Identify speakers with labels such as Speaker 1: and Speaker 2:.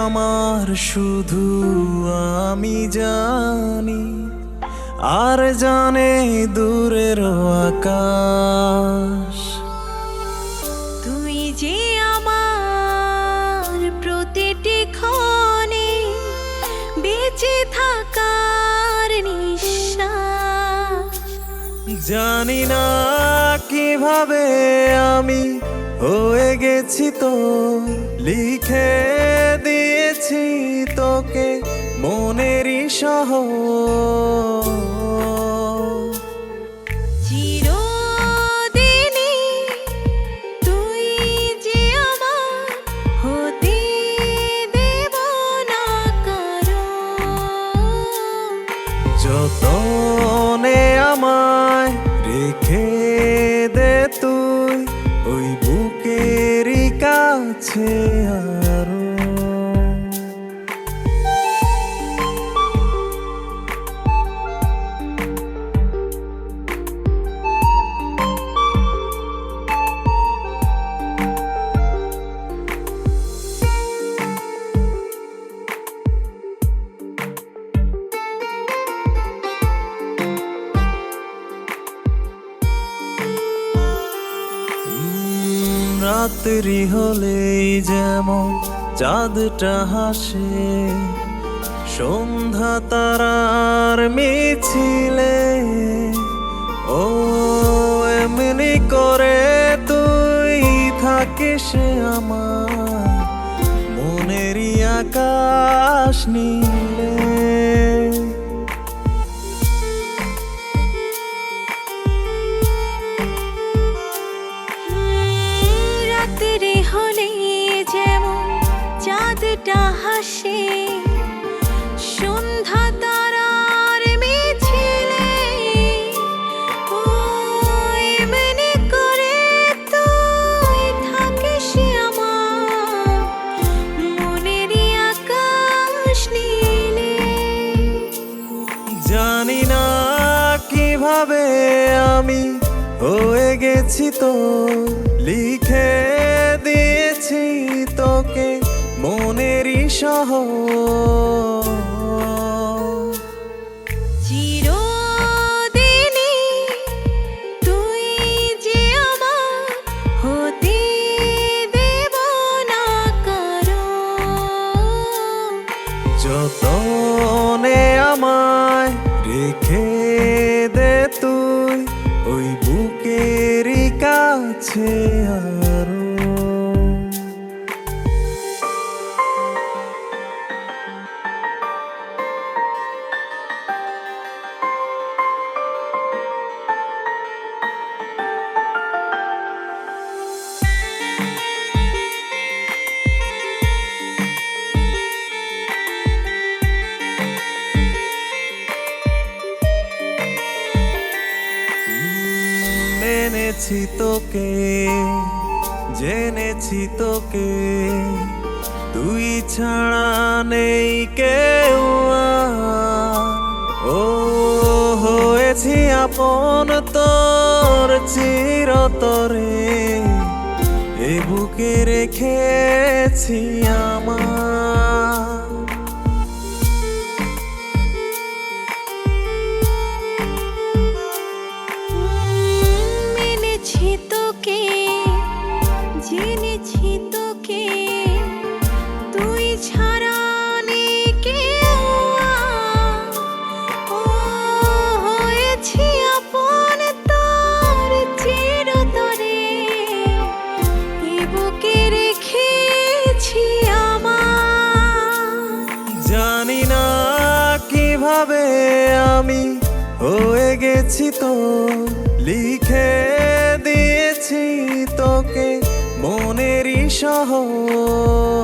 Speaker 1: আমার শুধু আমি জানি, আর জানে দূরের আকাশ।
Speaker 2: তুই যে আমার প্রতিটি ক্ষণে বেঁচে থাকার নিঃশ্বাস।
Speaker 1: জানি না কিভাবে আমি হয়ে গেছি তো, লিখে দিয়েছি তোকে মনেরই শহর।
Speaker 2: চিরদিনই তুই যে আমার, হতে দেব না কারো।
Speaker 1: যতনে আমায় রেখে দে তুই ওই বুকেরই কাছে আরো। রাত্রি হলেই যেমন চাঁদটা হাসে, সন্ধ্যা তারার মিছিলে, ও এমনি করে তুই থাকিস আমার মনেরই আকাশ নীলে।
Speaker 2: রাত্রি হলে যেমন চাঁদটা হাসে, সন্ধ্যা তারার মিছিলে, ও এমনি করে তুই থাকিস আমার মনেরই আকাশ নীলে।
Speaker 1: জানি না কিভাবে আমি হয়ে গেছি তো, লিখে দিয়েছি তোকে মনেরই শহর।
Speaker 2: চিরদিনই তুই যে আমার, হতে দেব না কারো।
Speaker 1: যতনে আমায় রেখে দে তুই ওই বুকেরই কাছে আরো। মেনেছি তোকে, জেনেছি তোকে, তুই ছাড়া নেই কেউ আর। ও হয়েছি আপন তোর চিরতরে, এ বুকে রেখেছি আমার।
Speaker 2: মেনেছি তোকে, জেনেছি তোকে, তুই ছাড়া নেই কেউ আর। ও হয়েছি আপন তোর চিরতরে, এ বুকে রেখেছি আমার।
Speaker 1: জানি না কিভাবে আমি হয়ে গেছি তো, লিখে দিয়েছি তোকে মনেরই শহর।